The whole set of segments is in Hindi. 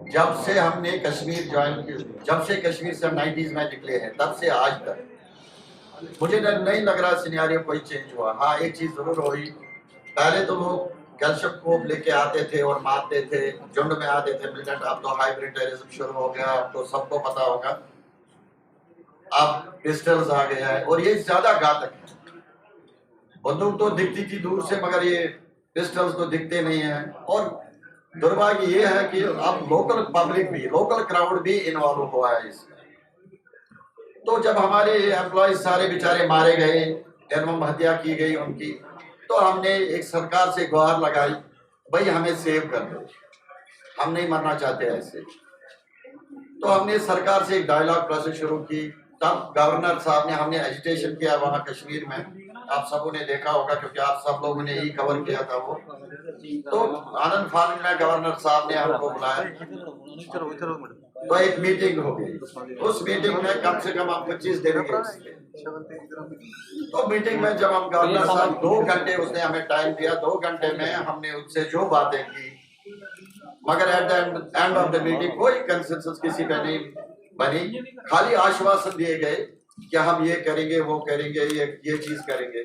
जब से हमने कश्मीर ज्वाइन किया, जब से कश्मीर से हम 90s में निकले हैं, तब से आज तक मुझे नहीं लग रहा सिनेरियो कोई चेंज हुआ। हाँ, एक चीज जरूर हुई, पहले तो लोग कैल्शियम को लेके आते थे और मारते थे, झुंड में आते थे मिलिटेंट। अब तो हाइब्रिड टेररिज्म शुरू हो गया, अब तो सबको पता होगा। अब पिस्टल्स आ गया है और ये ज्यादा घातक है। बंदूक तो दिखती थी दूर से, मगर ये पिस्टल्स तो दिखते नहीं है। और दुर्भाग्य ये है कि अब लोकल पब्लिक भी, लोकल क्राउड भी इन्वॉल्व हुआ है इसमें। तो जब हमारे एम्प्लॉय सारे बेचारे मारे गए, निर्मम हत्या की गई उनकी, तो हमने एक सरकार से गुहार लगाई, भाई हमें सेव कर दो, हम नहीं मरना चाहते ऐसे। तो हमने सरकार से एक डायलॉग प्रोसेस शुरू की। तब गवर्नर साहब ने, हमने एजिटेशन किया वहाँ कश्मीर में, आप सबों ने देखा होगा क्योंकि आप सब लोगों ने ही कवर किया था वो। तो आनंद फानन में गवर्नर साहब ने हमको बुलाया, तो एक मीटिंग हो गई। उस मीटिंग में कम से कम हम 25 डेलीगेट्स थे। तो मीटिंग में जब हम, गवर्नर साहब 2 घंटे उसने हमें टाइम दिया, 2 घंटे में हमने उससे जो बातें की, मगर at the end of the meeting कोई कंसेंसस किसी पे नहीं बनी। खाली आश्वासन दिए गए कि हम ये करेंगे, वो करेंगे, ये चीज करेंगे।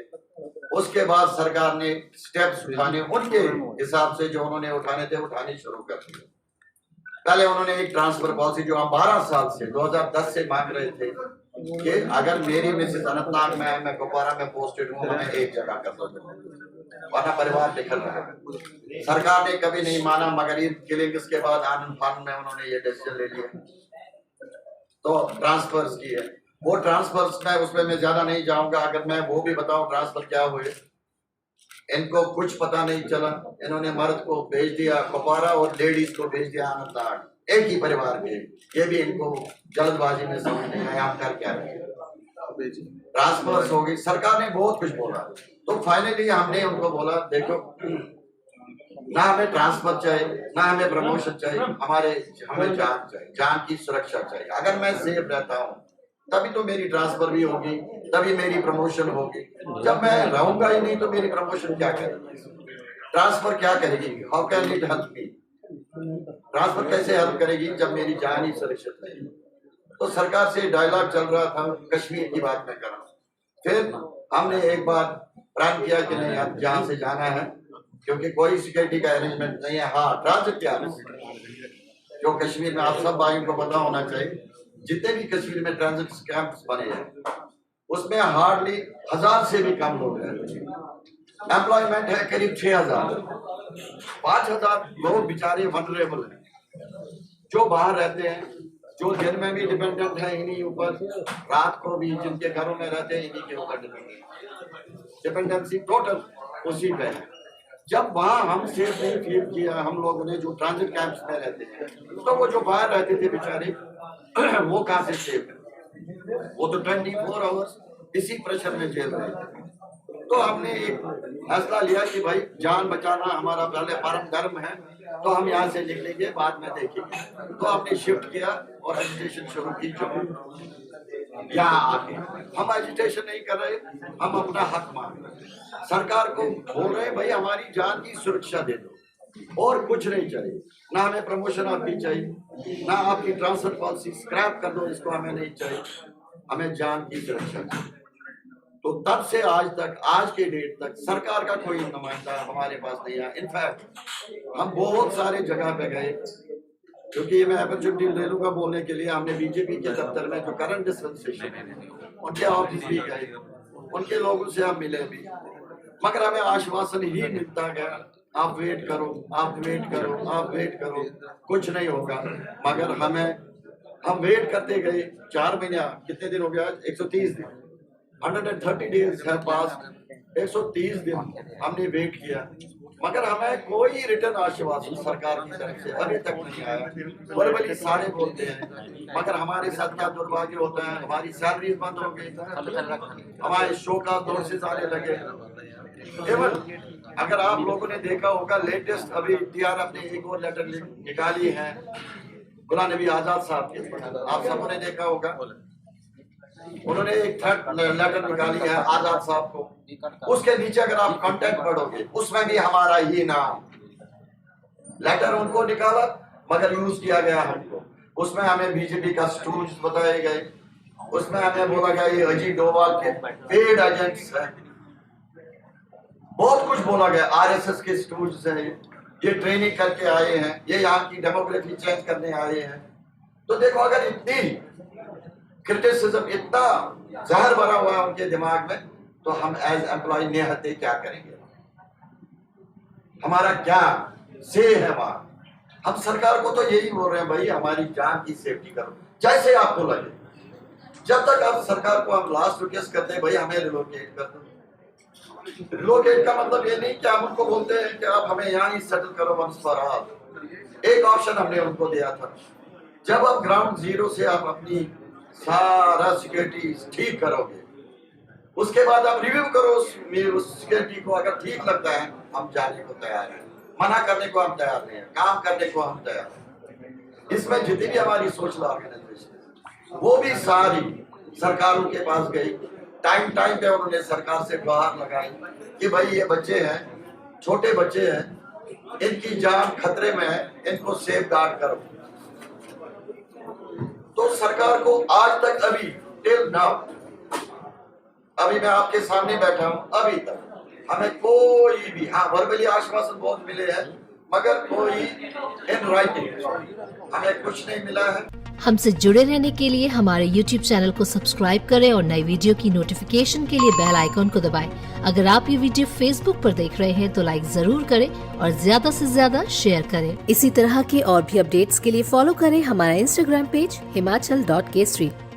उसके बाद सरकार ने स्टेप्स उठाने, उनके हिसाब से जो उन्होंने उठाने थे उठाने शुरू कर दिए। पहले उन्होंने एक ट्रांसफर पॉलिसी जो हम 12 साल से 2010 से मांग रहे थे कि अगर मेरी मिसेस अनंतनाग में है, मैं कुपवारा में पोस्टेड हूँ, हमें एक जगह कर दो, वरना परिवार निकल रहा है। सरकार ने कभी नहीं माना, मगर इन किलिंग्स के बाद आनंद फानन में उन्होंने ये डिसीजन ले लिया, तो ट्रांसफर्स की है। वो ट्रांसफर्स में, उसमें मैं ज्यादा नहीं जाऊंगा। अगर मैं वो भी बताऊं ट्रांसफर क्या हुए, इनको कुछ पता नहीं चला। इन्होंने मर्द को भेज दिया कुपवारा और लेडीज को भेज दिया अनंतनाग, एक ही परिवार के। ये भी इनको जल्दबाजी में समझ नहीं आया हम कर क्या रहे। ट्रांसफर्स हो गई, सरकार ने बहुत कुछ बोला। तो फाइनली हमने उनको बोला, देखो ना हमें ट्रांसफर चाहिए, ना हमें प्रमोशन चाहिए, हमें जान चाहिए, जान की सुरक्षा चाहिए। अगर मैं सेफ रहता हूँ तभी तो मेरी ट्रांसफर भी होगी, तभी मेरी प्रमोशन होगी। जब मैं रहूंगा ही नहीं तो मेरी प्रमोशन क्या करेगी, ट्रांसफर क्या करेगी? How can it help me? Transfer कैसे हेल्प करेगी जब मेरी जान ही सुरक्षित नहीं? तो सरकार से डायलॉग चल रहा था, कश्मीर की बात मैं कर रहा हूँ। फिर हमने एक बार प्लान किया कि नहीं, अब जहाँ से जाना है, क्योंकि कोई सिक्योरिटी का अरेंजमेंट नहीं है। हाँ, ट्रांजिट क्या है जो कश्मीर में, आप सब भाइयों को पता होना चाहिए, जितने भी कश्मीर में ट्रांजिट कैंप्स बने हैं उसमें हार्डली 1000 से भी कम लोग रहते हैं। एम्प्लॉयमेंट है करीब 6000। 5000 लोग बेचारे वनरेबल हैं, जो बाहर रहते हैं, जो दिन में भी डिपेंडेंट है इन्हीं ऊपर, रात को भी जिनके घरों में रहते हैं इन्हीं के ऊपर डिपेंडेंसी टोटल उसी पे है। जब वहाँ हम सेफ नहीं फील किया हम लोगों ने, जो ट्रांजिट कैंप्स में रहते हैं, तो वो जो बाहर रहते थे बेचारे वो कहाँ से सेफ है? वो तो 24 आवर्स इसी प्रेशर में झेल रहे थे। तो हमने एक फैसला लिया कि भाई जान बचाना हमारा पहले परम धर्म है, तो हम यहाँ से निकलेंगे, बाद में देखेंगे। तो हमने शिफ्ट किया और एजुटेशन शुरू की। जम्मू यहाँ आके हम एजुटेशन नहीं कर रहे, हम अपना हक मांग रहे, सरकार को बोल रहे भाई हमारी जान की सुरक्षा दे दो, और कुछ नहीं चाहिए। ना हमें प्रमोशन आपकी चाहिए, ना आपकी ट्रांसफर पॉलिसी स्क्रैप कर दो, इसको हमें नहीं चाहिए, हमें जान की सुरक्षा चाहिए। तो तब से आज तक, आज के डेट तक सरकार का कोई नुमाइंदा हमारे पास नहीं है। इनफैक्ट हम बहुत सारे जगह पे गए, क्योंकि मैं अपॉर्चुनिटी ले लूंगा बोलने के लिए। हमने बीजेपी के दफ्तर में जो करंट डिस्पेंसेशन है उनके ऑफिस भी गए, उनके लोगों से हम मिले भी, मगर हमें आश्वासन ही मिलता गया, आप वेट करो, आप वेट करो, आप वेट करो, कुछ नहीं होगा। मगर हम वेट करते गए। 4 महीना, कितने दिन हो गया? 130 दिन, 130 डेज है पास। 130 दिन हमने वेट किया, मगर हमें कोई रिटर्न आश्वासन सरकार की तरफ से अभी तक नहीं आया। वर्बली सारे बोलते हैं, मगर हमारे साथ क्या दुर्भाग्य होता है, हमारी सैलरी बंद हो गई, हमारे शो का नोटिस आने लगे। केवल अगर आप लोगों ने देखा होगा, लेटेस्ट अभी TRF ने एक और लेटर निकाली है गुलाम नबी आजाद साहब के, आप सबों ने देखा होगा। उन्होंने एक थर्ड लेटर निकाली है आजाद साहब को, उसके नीचे अगर आप कांटेक्ट पढ़ोगे उसमें भी हमारा ही नाम। लेटर उनको निकाला, मगर यूज किया गया हमको। उसमें हमें बीजेपी का स्टूल्स बताए गए, उसमें हमें बोला गया ये अजीत डोभाल के पेड एजेंट्स है, बहुत कुछ बोला गया, आरएसएस के स्टूल्स हैं, ये ट्रेनिंग करके आए हैं, ये यहाँ की डेमोक्रेसी चेंज करने आए हैं। तो देखो अगर इतनी क्रिटिसिज्म, इतना जहर भरा हुआ है उनके दिमाग में, तो हम एज एम्प्लॉय निहत्ते क्या करेंगे? हमारा क्या से है वहां? हम सरकार को तो यही बोल रहे हैं भाई हमारी जान की सेफ्टी करो जैसे आपको लगे। जब तक आप सरकार को हम लास्ट रिक्वेस्ट करते हैं भाई हमें रिलोकेट कर दो। रिलोकेट का मतलब ये नहीं कि आप उनको बोलते हैं कि आप हमें यहाँ ही सेटल करो वंस फॉर ऑल। एक ऑप्शन हमने उनको दिया था, जब आप ग्राउंड जीरो से आप अपनी सारा सिक्योरिटी ठीक करोगे, उसके बाद आप रिव्यू करो उस सिक्योरिटी को, अगर ठीक लगता है हम जाने को तैयार हैं, मना करने को हम तैयार नहीं है, काम करने को हम तैयार हैं। इसमें जितनी भी हमारी सोशल ऑर्गेनाइजेशन वो भी सारी सरकारों के पास गई, टाइम पे उन्होंने सरकार से गुहार लगाई कि भाई ये बच्चे हैं, छोटे बच्चे हैं, इनकी जान खतरे में है, इनको सेफ गार्ड करो। तो सरकार को आज तक अभी टिल नाउ, अभी मैं आपके सामने बैठा हूं, अभी तक हमें कोई भी, हाँ वर्बली आश्वासन बहुत मिले हैं, मगर कोई इन राइटिंग हमें कुछ नहीं मिला है। हमसे जुड़े रहने के लिए हमारे YouTube चैनल को सब्सक्राइब करें और नई वीडियो की नोटिफिकेशन के लिए बेल आइकॉन को दबाएं। अगर आप ये वीडियो Facebook पर देख रहे हैं तो लाइक जरूर करें और ज्यादा से ज्यादा शेयर करें। इसी तरह के और भी अपडेट्स के लिए फॉलो करें हमारा Instagram पेज himachal.kesri।